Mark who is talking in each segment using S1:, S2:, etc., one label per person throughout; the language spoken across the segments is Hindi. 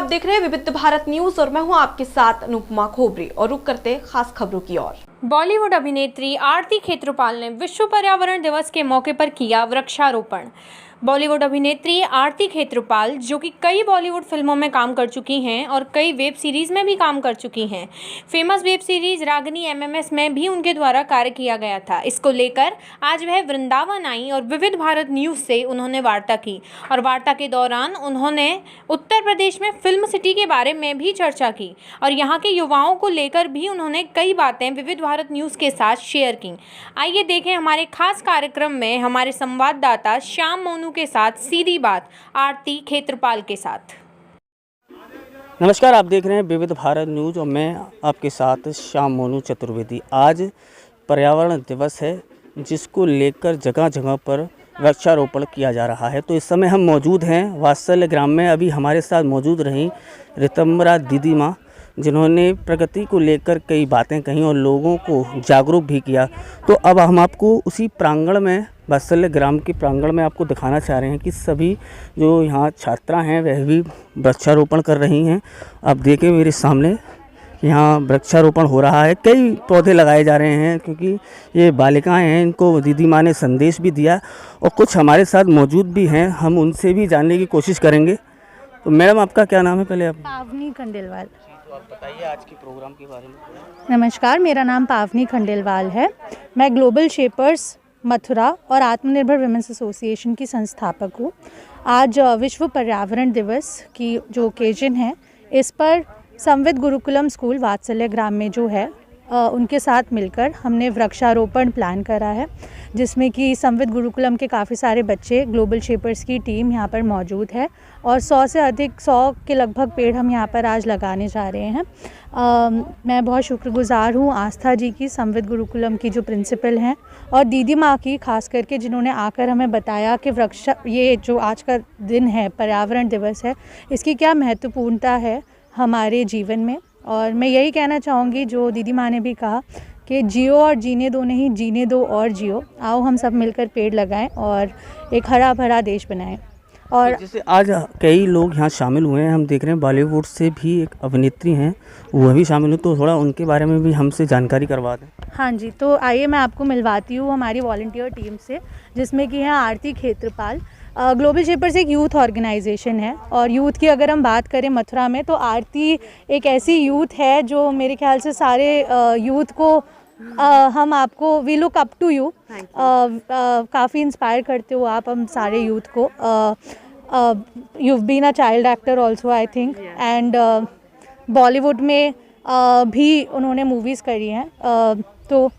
S1: आप देख रहे हैं विविध भारत न्यूज और मैं हूं आपके साथ अनुपमा खोबरी और रुक करते खास खबरों की ओर।
S2: बॉलीवुड अभिनेत्री आरती खेत्रपाल ने विश्व पर्यावरण दिवस के मौके पर किया वृक्षारोपण। बॉलीवुड अभिनेत्री आरती खेत्रपाल, जो कि कई बॉलीवुड फिल्मों में काम कर चुकी हैं और कई वेब सीरीज में भी काम कर चुकी हैं। Famous web series Ragini MMS में भी उनके द्वारा कार्य किया गया था। इसको लेकर आज वह वृंदावन आई और विविध भारत न्यूज से उन्होंने वार्ता की और वार्ता के दौरान उन्होंने उत्तर प्रदेश में फिल्म सिटी के बारे में भी चर्चा की और यहाँ के युवाओं को लेकर भी उन्होंने कई बातें विविध भारत न्यूज के साथ शेयर की। आइए देखें हमारे खास कार्यक्रम में हमारे संवाददाता श्याम मोनू के साथ सीधी बात आरती खेत्रपाल के साथ।
S3: नमस्कार, आप देख रहे हैं विविध भारत न्यूज और मैं आपके साथ श्याम मोनू चतुर्वेदी। आज पर्यावरण दिवस है जिसको लेकर जगह जगह पर वृक्षारोपण किया जा रहा है। तो इस समय हम मौजूद हैं वात्सल्य ग्राम में। अभी हमारे साथ मौजूद रहीं ऋतम्बरा दीदी माँ, जिन्होंने प्रगति को लेकर कई बातें कहीं और लोगों को जागरूक भी किया। तो अब हम आपको उसी प्रांगण में, वात्सल्य ग्राम के प्रांगण में आपको दिखाना चाह रहे हैं कि सभी जो यहाँ छात्रा हैं वह भी वृक्षारोपण कर रही हैं। आप देखें मेरे सामने यहाँ वृक्षारोपण हो रहा है, कई पौधे लगाए जा रहे हैं क्योंकि ये बालिकाएं हैं। इनको दीदी माँ ने संदेश भी दिया और कुछ हमारे साथ मौजूद भी हैं, हम उनसे भी जानने की कोशिश करेंगे। तो मैडम, आपका क्या नाम है? पहले आप
S4: पावनी खंडेलवाल।
S3: तो आप बताइए आज के प्रोग्राम के बारे में।
S4: नमस्कार, मेरा नाम पावनी खंडेलवाल है। मैं ग्लोबल शेपर्स मथुरा और आत्मनिर्भर विमेंस एसोसिएशन की संस्थापक हूँ। आज विश्व पर्यावरण दिवस की जो ओकेजन है, इस पर संविद गुरुकुलम स्कूल वात्सल्य ग्राम में जो है उनके साथ मिलकर हमने वृक्षारोपण प्लान करा है, जिसमें कि संविद गुरुकुलम के काफ़ी सारे बच्चे, ग्लोबल शेपर्स की टीम यहाँ पर मौजूद है और 100 से अधिक 100 के लगभग पेड़ हम यहाँ पर आज लगाने जा रहे हैं। मैं बहुत शुक्रगुजार हूँ आस्था जी की, संविद गुरुकुलम की जो प्रिंसिपल हैं, और दीदी माँ की खास करके, जिन्होंने आकर हमें बताया कि ये जो आज का दिन है, पर्यावरण दिवस है, इसकी क्या महत्वपूर्णता है हमारे जीवन में। और मैं यही कहना चाहूँगी, जो दीदी माँ ने भी कहा कि जियो और जीने दो नहीं, जीने दो और जियो। आओ हम सब मिलकर पेड़ लगाएं और एक हरा भरा देश बनाएं। और
S3: जैसे आज कई लोग यहाँ शामिल हुए हैं, हम देख रहे हैं बॉलीवुड से भी एक अभिनेत्री हैं, वह भी शामिल हुई, तो थोड़ा उनके बारे में भी हमसे जानकारी करवा दें।
S4: हाँ जी, तो आइए मैं आपको मिलवाती हूँ हमारी वॉलंटियर टीम से, जिसमें कि है आरती खेत्रपाल। ग्लोबल शेपर्स एक यूथ ऑर्गेनाइजेशन है और यूथ की अगर हम बात करें मथुरा में, तो आरती एक ऐसी यूथ है जो मेरे ख्याल से सारे यूथ को हम आपको we look up to you, काफ़ी इंस्पायर करते हो आप हम सारे यूथ को। You been a child actor also I think, and Bollywood में भी उन्होंने मूवीज़ करी हैं। तो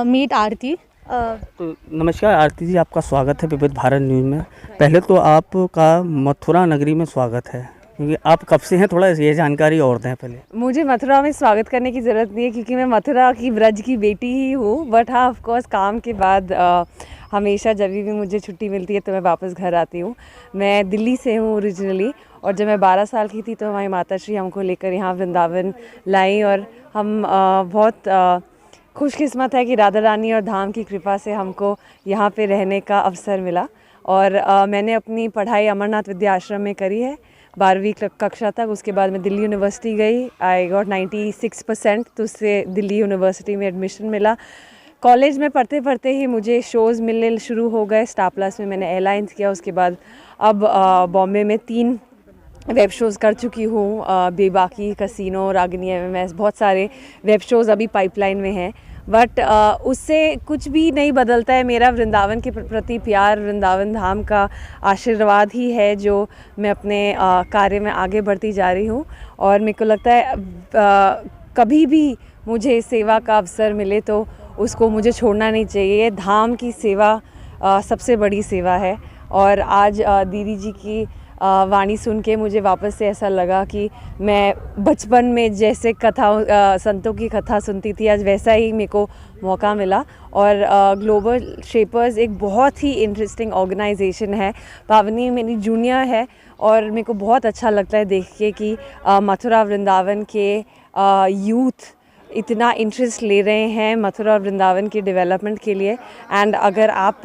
S4: मीट आरती।
S3: तो नमस्कार आरती जी, आपका स्वागत है विविध भारत न्यूज़ में। पहले तो आपका मथुरा नगरी में स्वागत है, क्योंकि आप कब से हैं, थोड़ा ये जानकारी और दें पहले।
S5: मुझे मथुरा में स्वागत करने की ज़रूरत नहीं है क्योंकि मैं मथुरा की ब्रज की बेटी ही हूँ। बट हाँ, ऑफ कोर्स काम के बाद हमेशा जब भी मुझे छुट्टी मिलती है तो मैं वापस घर आती हूँ। मैं दिल्ली से हूँ ओरिजिनली, और जब मैं 12 साल की थी तो हमारी माता श्री हमको लेकर यहाँ वृंदावन लाई और हम बहुत खुशकिस्मत है कि राधा रानी और धाम की कृपा से हमको यहाँ पे रहने का अवसर मिला। और मैंने अपनी पढ़ाई अमरनाथ विद्या आश्रम में करी है 12वीं कक्षा तक। उसके बाद मैं दिल्ली यूनिवर्सिटी गई, आई गॉट 96%, तो उससे दिल्ली यूनिवर्सिटी में एडमिशन मिला। कॉलेज में पढ़ते पढ़ते ही मुझे शोज़ मिलने शुरू हो गए। स्टार प्लस में मैंने एयरलाइंस किया, उसके बाद अब बॉम्बे में 3 वेब शोज़ कर चुकी हूँ, बेबाकी, कसिनो, रागिनी एमएमएस, बहुत सारे वेब शोज़ अभी पाइपलाइन में हैं। बट उससे कुछ भी नहीं बदलता है मेरा वृंदावन के प्रति प्यार, वृंदावन धाम का आशीर्वाद ही है जो मैं अपने कार्य में आगे बढ़ती जा रही हूँ। और मेरे को लगता है कभी भी मुझे सेवा का अवसर मिले तो उसको मुझे छोड़ना नहीं चाहिए। धाम की सेवा सबसे बड़ी सेवा है। और आज दीदी जी की वाणी सुन के मुझे वापस से ऐसा लगा कि मैं बचपन में जैसे कथा संतों की कथा सुनती थी, आज वैसा ही मेरे को मौका मिला। और ग्लोबल शेपर्स एक बहुत ही इंटरेस्टिंग ऑर्गेनाइजेशन है। पावनी मेरी जूनियर है और मेरे को बहुत अच्छा लगता है देख के कि मथुरा वृंदावन के यूथ इतना इंटरेस्ट ले रहे हैं मथुरा और वृंदावन के डेवलपमेंट के लिए। एंड अगर आप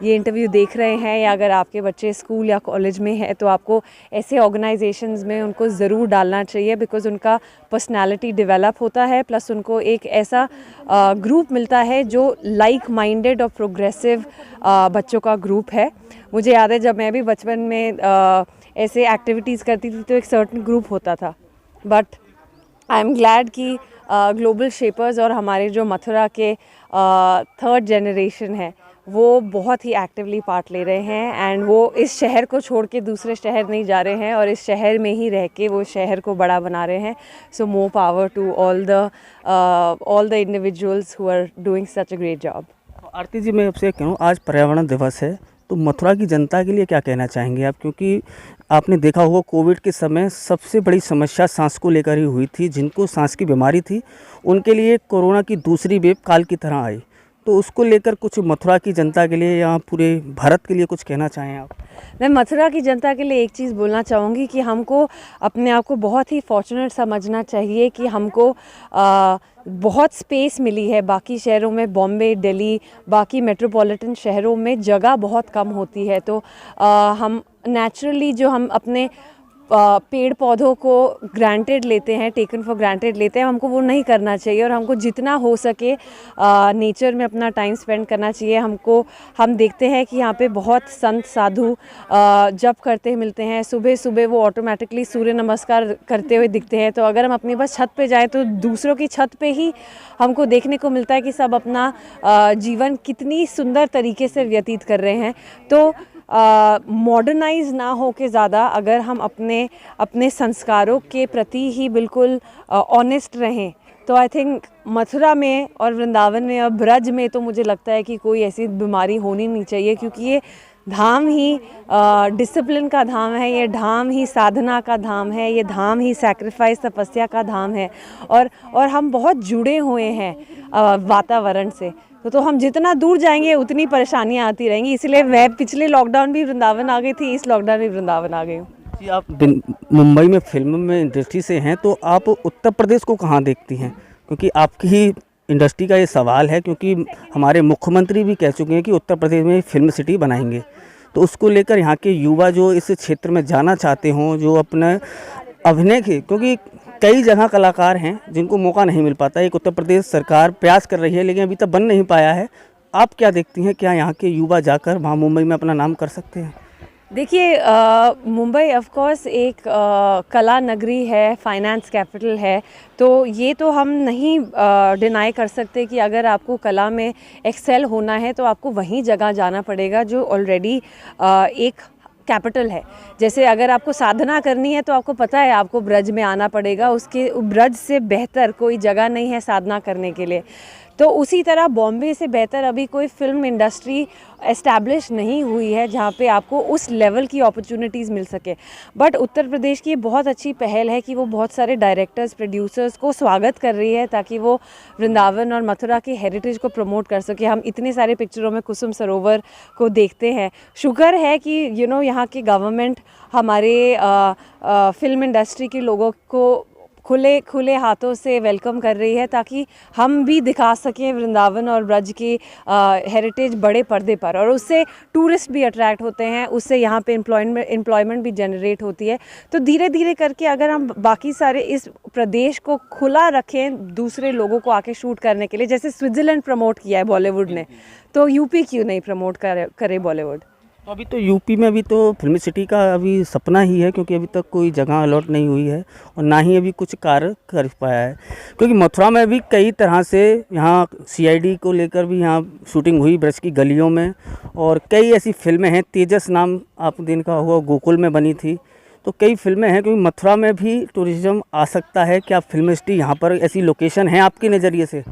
S5: ये इंटरव्यू देख रहे हैं या अगर आपके बच्चे स्कूल या कॉलेज में हैं तो आपको ऐसे ऑर्गेनाइजेशंस में उनको ज़रूर डालना चाहिए, बिकॉज़ उनका पर्सनालिटी डेवलप होता है, प्लस उनको एक ऐसा ग्रुप मिलता है जो लाइक माइंडेड और प्रोग्रेसिव बच्चों का ग्रुप है। मुझे याद है जब मैं भी बचपन में ऐसे एक्टिविटीज़ करती थी तो एक सर्टेन ग्रुप होता था, बट आई एम ग्लैड कि ग्लोबल शेपर्स और हमारे जो मथुरा के थर्ड जनरेशन है वो बहुत ही एक्टिवली पार्ट ले रहे हैं। एंड वो इस शहर को छोड़ के दूसरे शहर नहीं जा रहे हैं और इस शहर में ही रह के वो शहर को बड़ा बना रहे हैं। So more power to all the individuals who are doing such a great job.
S3: Aarti ji, मैं आपसे कहूँ, आज पर्यावरण दिवस है, तो मथुरा की जनता के लिए क्या कहना चाहेंगे आप? क्योंकि आपने देखा होगा कोविड के समय सबसे बड़ी समस्या सांस को लेकर ही हुई थी। जिनको सांस की बीमारी थी उनके लिए कोरोना की दूसरी वेव काल की तरह आई, तो उसको लेकर कुछ मथुरा की जनता के लिए या पूरे भारत के लिए कुछ कहना चाहें आप?
S5: मैं मथुरा की जनता के लिए एक चीज़ बोलना चाहूँगी कि हमको अपने आप को बहुत ही फॉर्चुनेट समझना चाहिए कि हमको बहुत स्पेस मिली है। बाकी शहरों में, बॉम्बे, दिल्ली, बाकी मेट्रोपॉलिटन शहरों में जगह बहुत कम होती है, तो हम नेचुरली जो हम अपने पेड़ पौधों को ग्रांटेड लेते हैं, टेकन फॉर ग्रांटेड लेते हैं, हमको वो नहीं करना चाहिए और हमको जितना हो सके नेचर में अपना टाइम स्पेंड करना चाहिए। हम देखते हैं कि यहाँ पे बहुत संत साधु जप करते हुए मिलते हैं। सुबह सुबह वो ऑटोमेटिकली सूर्य नमस्कार करते हुए दिखते हैं। तो अगर हम अपनी बस छत पे जाएं तो दूसरों की छत पे ही हमको देखने को मिलता है कि सब अपना जीवन कितनी सुंदर तरीके से व्यतीत कर रहे हैं। तो मॉडर्नाइज ना हो के ज़्यादा अगर हम अपने संस्कारों के प्रति ही बिल्कुल ऑनेस्ट रहें तो आई थिंक मथुरा में और वृंदावन में और ब्रज में तो मुझे लगता है कि कोई ऐसी बीमारी होनी नहीं चाहिए, क्योंकि ये धाम ही डिसिप्लिन का धाम है, ये धाम ही साधना का धाम है, ये धाम ही सैक्रिफाइस तपस्या का धाम है। और हम बहुत जुड़े हुए हैं वातावरण से, तो हम जितना दूर जाएंगे उतनी परेशानियां आती रहेंगी। इसलिए मैं पिछले लॉकडाउन भी वृंदावन आ गई थी, इस लॉकडाउन भी वृंदावन आ गई हूँ।
S3: जी, आप मुंबई में फिल्म में इंडस्ट्री से हैं, तो आप उत्तर प्रदेश को कहाँ देखती हैं? क्योंकि आपकी ही इंडस्ट्री का ये सवाल है, क्योंकि हमारे मुख्यमंत्री भी कह चुके हैं कि उत्तर प्रदेश में फिल्म सिटी बनाएंगे, तो उसको लेकर यहाँ के युवा जो इस क्षेत्र में जाना चाहते हों, जो अपने अभिनय के, क्योंकि कई जगह कलाकार हैं जिनको मौका नहीं मिल पाता। एक उत्तर प्रदेश सरकार प्रयास कर रही है लेकिन अभी तक बन नहीं पाया है। आप क्या देखती हैं, क्या यहाँ के युवा जाकर वहाँ मुंबई में अपना नाम कर सकते हैं?
S5: देखिए, मुंबई ऑफ कोर्स एक कला नगरी है, फाइनेंस कैपिटल है, तो ये तो हम नहीं डिनाई कर सकते कि अगर आपको कला में एक्सेल होना है तो आपको वहीं जगह जाना पड़ेगा जो ऑलरेडी एक कैपिटल है। जैसे अगर आपको साधना करनी है तो आपको पता है आपको ब्रज में आना पड़ेगा, उसके ब्रज से बेहतर कोई जगह नहीं है साधना करने के लिए। तो उसी तरह बॉम्बे से बेहतर अभी कोई फिल्म इंडस्ट्री एस्टैब्लिश नहीं हुई है जहाँ पे आपको उस लेवल की अपॉर्चुनिटीज़ मिल सके। बट उत्तर प्रदेश की बहुत अच्छी पहल है कि वो बहुत सारे डायरेक्टर्स, प्रोड्यूसर्स को स्वागत कर रही है ताकि वो वृंदावन और मथुरा की हेरिटेज को प्रमोट कर सके। हम इतने सारे पिक्चरों में कुसुम सरोवर को देखते हैं। शुक्र है कि यहाँ की गवर्नमेंट हमारे फिल्म इंडस्ट्री के लोगों को खुले हाथों से वेलकम कर रही है ताकि हम भी दिखा सकें वृंदावन और ब्रज की हेरिटेज बड़े पर्दे पर, और उससे टूरिस्ट भी अट्रैक्ट होते हैं, उससे यहाँ पे एम्प्लॉयमेंट भी जनरेट होती है। तो धीरे धीरे करके अगर हम बाकी सारे इस प्रदेश को खुला रखें दूसरे लोगों को आके शूट करने के लिए, जैसे स्विट्ज़रलैंड प्रमोट किया है बॉलीवुड ने, तो यूपी क्यों नहीं प्रमोट करे बॉलीवुड?
S3: तो अभी तो यूपी में अभी तो फिल्म सिटी का अभी सपना ही है, क्योंकि अभी तक कोई जगह अलॉट नहीं हुई है और ना ही अभी कुछ कार्य कर पाया है। क्योंकि मथुरा में भी कई तरह से यहाँ CID को लेकर भी यहाँ शूटिंग हुई ब्रज की गलियों में, और कई ऐसी फिल्में हैं, तेजस नाम आप दिन का हुआ गोकुल में बनी थी, तो कई फिल्में हैं। क्योंकि मथुरा में भी टूरिज़्म आ सकता है, क्या फिल्म सिटी यहाँ पर ऐसी लोकेशन है आपके नज़रिए से?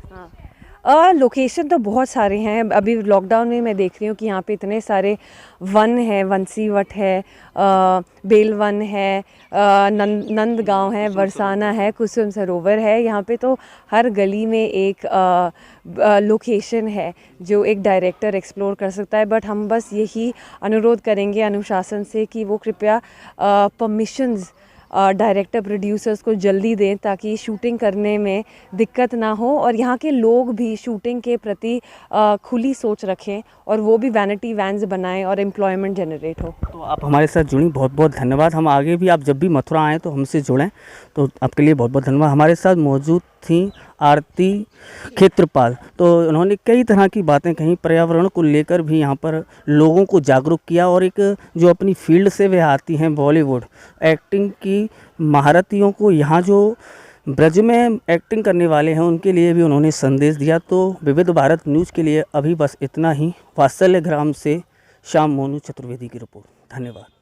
S5: लोकेशन तो बहुत सारे हैं। अभी लॉकडाउन में मैं देख रही हूँ कि यहाँ पे इतने सारे वन है, वंसीवट है, बेलवन है, नंदगांव है, बरसाना है, कुसुम सरोवर है। यहाँ पे तो हर गली में एक लोकेशन है जो एक डायरेक्टर एक्सप्लोर कर सकता है। बट हम बस यही अनुरोध करेंगे अनुशासन से कि वो कृपया परमिशंस डायरेक्टर प्रोड्यूसर्स को जल्दी दें ताकि शूटिंग करने में दिक्कत ना हो और यहाँ के लोग भी शूटिंग के प्रति खुली सोच रखें और वो भी वैनिटी वैन्स बनाएं और एम्प्लॉयमेंट जनरेट हो।
S3: तो आप हमारे साथ जुड़ी, बहुत बहुत धन्यवाद। हम आगे भी, आप जब भी मथुरा आएँ तो हमसे जुड़ें, तो आपके लिए बहुत बहुत धन्यवाद। हमारे साथ मौजूद थी आरती खेत्रपाल, तो उन्होंने कई तरह की बातें कहीं, पर्यावरण को लेकर भी यहाँ पर लोगों को जागरूक किया और एक जो अपनी फील्ड से वे आती हैं बॉलीवुड एक्टिंग की महारथियों को, यहाँ जो ब्रज में एक्टिंग करने वाले हैं उनके लिए भी उन्होंने संदेश दिया। तो विविध भारत न्यूज़ के लिए अभी बस इतना ही। वात्सल्य ग्राम से श्याम मोनू चतुर्वेदी की रिपोर्ट। धन्यवाद।